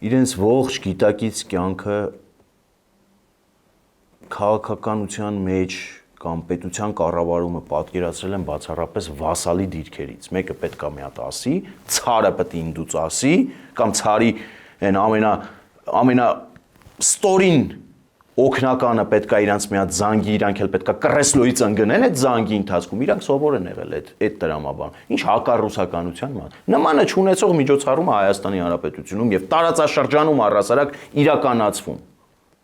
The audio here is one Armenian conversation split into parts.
իրենց ողջ գիտակից կյանքը քաղաքականության մեջ կամ պետության կառավարումը պատկերացրել են բացառապես վասալի դիրքերից։ Մեկը պետք է մի հատ ասի, ցարը պետք է ինդուց ասի, կամ ցարի այն ամենա ստորին օգնականը պետք է իրանց մի հատ զանգի, իրանք էլ պետք է կռեսլոյից ընկնեն այդ զանգի ընթացքում, իրանք սովոր են եղել այդ տրամաբան։ Ինչ հակառուսականության ման։ Նմանը չունեցող միջոցառումը Հայաստանի Հանրապետությունում եւ տարածաշրջանում առհասարակ իրականացվում։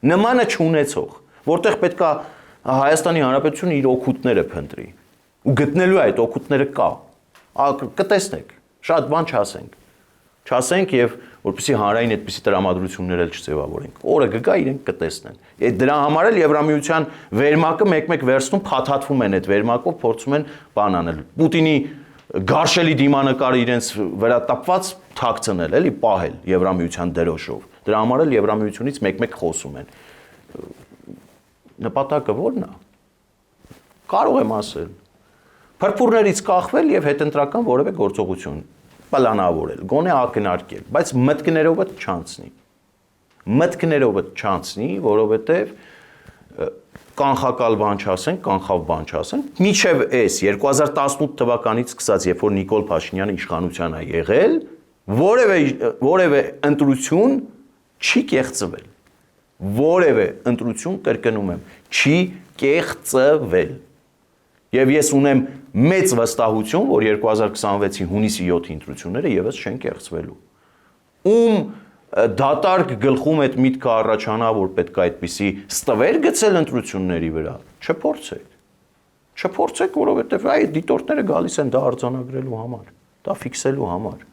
Նմանը չունեցող, որտեղ պետք է Հայաստանի Հանրապետությունը իր օգուտները փնտրի։ Ու գտնելու է այդ օգուտները կա։ Կտեսնեք, շատ բան չասենք։ Չասենք եւ որպեսզի հանրային այդպիսի տրամադրություններ էլ չձևավորենք։ Օրը կգա իրենք կտեսնեն։ Այդ դրա համար էլ Եվրամիության վերմակը մեկ-մեկ վերցնում, փաթաթվում են այդ վերմակով, փորձում են բան անել։ Պուտինի գարշելի դիմանկարը իրենց վրա տապված թաքցնել, էլի պահել Եվրամիության դրոշով։ Դրա համար էլ Եվրամիությունից մեկ-մեկ խոսում են։ Նպատակը ո՞րն է։ Կարող եմ ասել։ Փրփուրներից կախվել եւ հետընտրական որևէ գործողություն պլանավորել, գոնե ակնարկել, բայց մտքներովը չանցնի։ Մտքներովը չանցնի, որովհետեւ կանխակալ բան չասենք, կանխավ բան չասենք։ Մինչև այս 2018 թվականից սկսած, երբ որ Նիկոլ Փաշինյանը իշխանության է եղել, որևէ ընտրություն չի կեղծվել։ Որևէ ընտրություն, կրկնում եմ, չի կեղծվել։ Եվ ես ունեմ մեծ վստահություն, որ 2026-ի հունիսի 7-ի ընտրությունները եւս չեն կեղծվելու։ Ում դատարկ գլխում այդ միտքը առաջանա, որ պետք է այդպիսի ստվեր գցել ընտրությունների վրա, չփորձեք։ Չփորձեք, որովհետեւ այդ դիտորդները գալիս են դա արձանագրելու համար, դա ֆիքսելու համար։